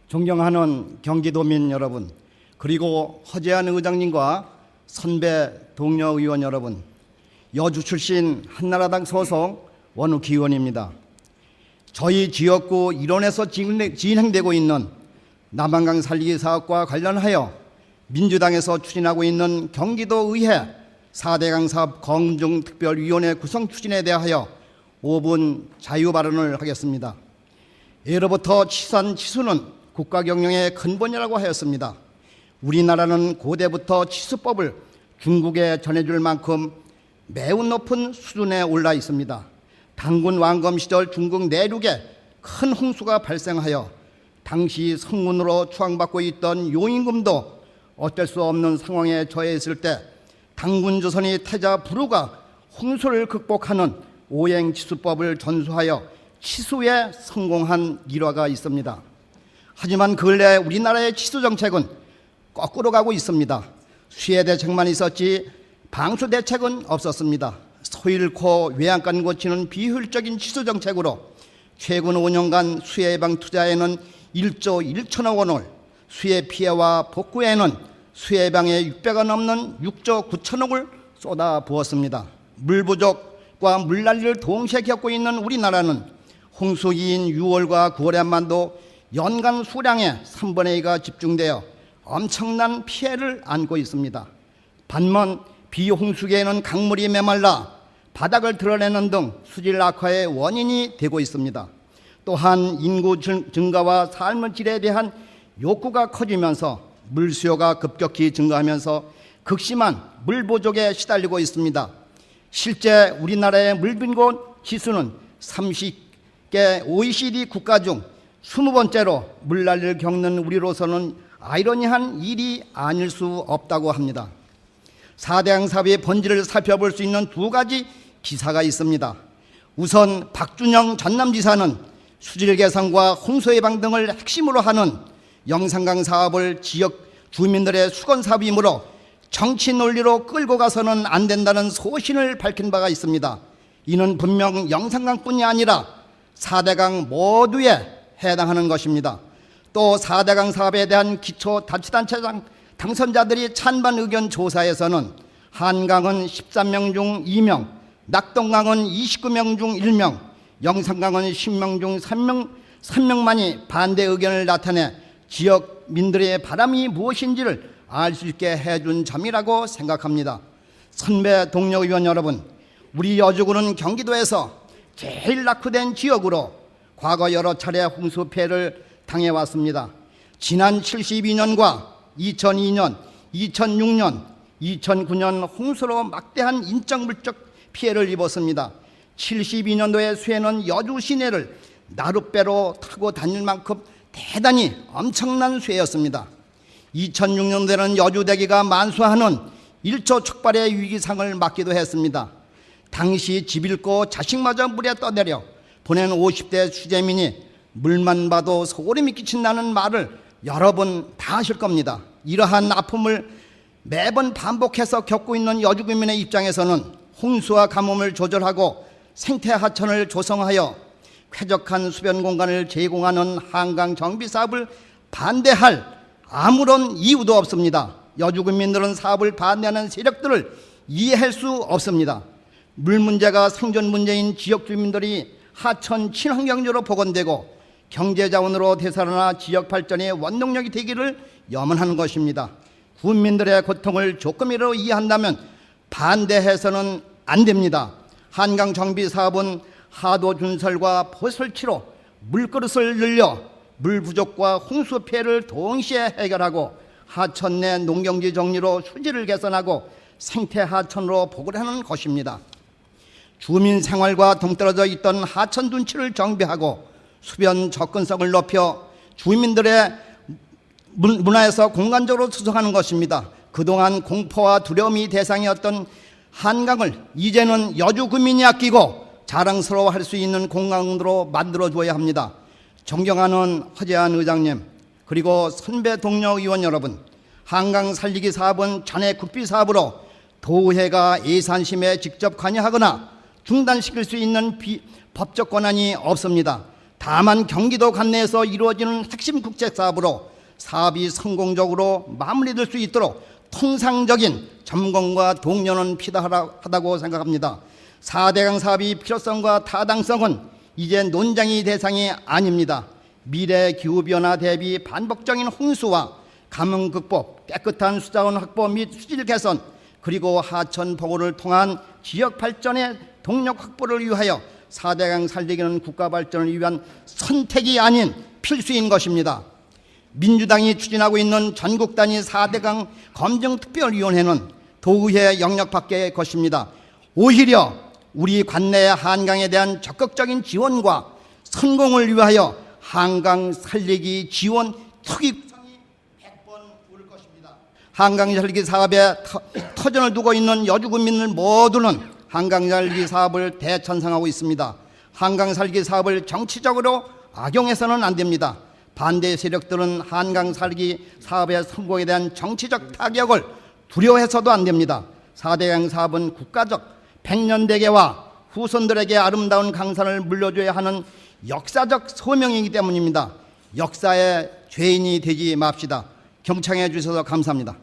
존경하는 경기도민 여러분, 그리고 허재한 의장님과 선배 동료 의원 여러분, 여주 출신 한나라당 소속 원욱희 의원입니다. 저희 지역구 일원에서 진행되고 있는 남한강 살리기 사업과 관련하여 민주당에서 추진하고 있는 경기도의회 4대강 사업 검증특별위원회 구성 추진에 대하여 5분 자유 발언을 하겠습니다. 예로부터 치산 치수는 국가 경영의 근본이라고 하였습니다. 우리나라는 고대부터 치수법을 중국에 전해줄 만큼 매우 높은 수준에 올라 있습니다. 당군 왕검 시절 중국 내륙에 큰 홍수가 발생하여 당시 성군으로 추앙받고 있던 용인금도 어쩔 수 없는 상황에 처해 있을 때 당군 조선이 태자 부루가 홍수를 극복하는 오행치수법을 전수하여 치수에 성공한 일화가 있습니다. 하지만 근래 우리나라의 치수 정책은 거꾸로 가고 있습니다. 수해 대책만 있었지 방수 대책은 없었습니다. 소 잃고 외양간 고치는 비효율적인 치수 정책으로 최근 5년간 수해 예방 투자에는 1조 1천억 원을, 수해 피해와 복구에는 수해 예방에 6배가 넘는 6조 9천억을 쏟아부었습니다. 물 부족과 물난리를 동시에 겪고 있는 우리나라는 홍수기인 6월과 9월에만도 연간 수량의 3분의 2가 집중되어 엄청난 피해를 안고 있습니다. 반면 비홍수기에는 강물이 메말라 바닥을 드러내는 등 수질 악화의 원인이 되고 있습니다. 또한 인구 증가와 삶의 질에 대한 욕구가 커지면서 물 수요가 급격히 증가하면서 극심한 물 부족에 시달리고 있습니다. 실제 우리나라의 물 빈곤 지수는 30개 OECD 국가 중 20번째로 물난리를 겪는 우리로서는 아이러니한 일이 아닐 수 없다고 합니다. 4대강 사업의 본질을 살펴볼 수 있는 두 가지 기사가 있습니다. 우선 박준영 전남지사는 수질 개선과 홍수 예방 등을 핵심으로 하는 영산강 사업을 지역 주민들의 수건 사업이므로 정치 논리로 끌고 가서는 안 된다는 소신을 밝힌 바가 있습니다. 이는 분명 영산강뿐이 아니라 4대강 모두에 해당하는 것입니다. 또 4대강 사업에 대한 기초자치단체 당선자들이 찬반 의견 조사에서는 한강은 13명 중 2명, 낙동강은 29명 중 1명, 영산강은 10명 중 3명만이 반대 의견을 나타내 지역민들의 바람이 무엇인지를 알 수 있게 해준 점이라고 생각합니다. 선배 동료 의원 여러분, 우리 여주군은 경기도에서 제일 낙후된 지역으로 과거 여러 차례 홍수 피해를 당해왔습니다. 지난 72년과 2002년, 2006년, 2009년 홍수로 막대한 인적물적 피해를 입었습니다. 72년도의 수해는 여주 시내를 나룻배로 타고 다닐 만큼 대단히 엄청난 수해였습니다. 2006년도에는 여주대기가 만수하는 1초 촉발의 위기상을 맞기도 했습니다. 당시 집 잃고 자식마저 물에 떠내려 보낸 50대 수재민이 물만 봐도 소름이 끼친다는 말을 여러 번 다 하실 겁니다. 이러한 아픔을 매번 반복해서 겪고 있는 여주군민의 입장에서는 홍수와 가뭄을 조절하고 생태 하천을 조성하여 쾌적한 수변 공간을 제공하는 한강 정비 사업을 반대할 아무런 이유도 없습니다. 여주군민들은 사업을 반대하는 세력들을 이해할 수 없습니다. 물 문제가 생존 문제인 지역 주민들이 하천 친환경지로 복원되고 경제자원으로 되살아나 지역 발전의 원동력이 되기를 염원하는 것입니다. 군민들의 고통을 조금이라도 이해한다면 반대해서는 안 됩니다. 한강 정비 사업은 하도 준설과 포설치로 물그릇을 늘려 물 부족과 홍수 피해를 동시에 해결하고 하천 내 농경지 정리로 수질을 개선하고 생태 하천으로 복원하는 것입니다. 주민 생활과 동떨어져 있던 하천 둔치를 정비하고 수변 접근성을 높여 주민들의 문화에서 공간적으로 수정하는 것입니다. 그동안 공포와 두려움이 대상이었던 한강을 이제는 여주 구민이 아끼고 자랑스러워할 수 있는 공간으로 만들어줘야 합니다. 존경하는 허재한 의장님, 그리고 선배 동료 의원 여러분, 한강 살리기 사업은 전액 국비 사업으로 도의회가 예산심에 직접 관여하거나 중단시킬 수 있는 법적 권한이 없습니다. 다만 경기도 관내에서 이루어지는 핵심 국책사업으로 사업이 성공적으로 마무리될 수 있도록 통상적인 점검과 동료는 필요하다고 생각합니다. 4대강 사업의 필요성과 타당성은 이제 논쟁의 대상이 아닙니다. 미래 기후변화 대비 반복적인 홍수와 가뭄 극복, 깨끗한 수자원 확보 및 수질 개선, 그리고 하천 보호를 통한 지역 발전의 동력 확보를 위하여 4대강 살리기는 국가 발전을 위한 선택이 아닌 필수인 것입니다. 민주당이 추진하고 있는 전국 단위 4대강 검증특별위원회는 도의회 영역 밖의 것입니다. 오히려 우리 관내의 한강에 대한 적극적인 지원과 성공을 위하여 한강 살리기 지원 특위 구성이 100번 올 것입니다. 한강 살리기 사업에 터전을 두고 있는 여주군민들 모두는 한강 살리기 사업을 대찬성하고 있습니다. 한강 살리기 사업을 정치적으로 악용해서는 안 됩니다. 반대 세력들은 한강 살리기 사업의 성공에 대한 정치적 타격을 두려워해서도 안 됩니다. 4대강 사업은 국가적 백년대계와 후손들에게 아름다운 강산을 물려줘야 하는 역사적 소명이기 때문입니다. 역사의 죄인이 되지 맙시다. 경청해 주셔서 감사합니다.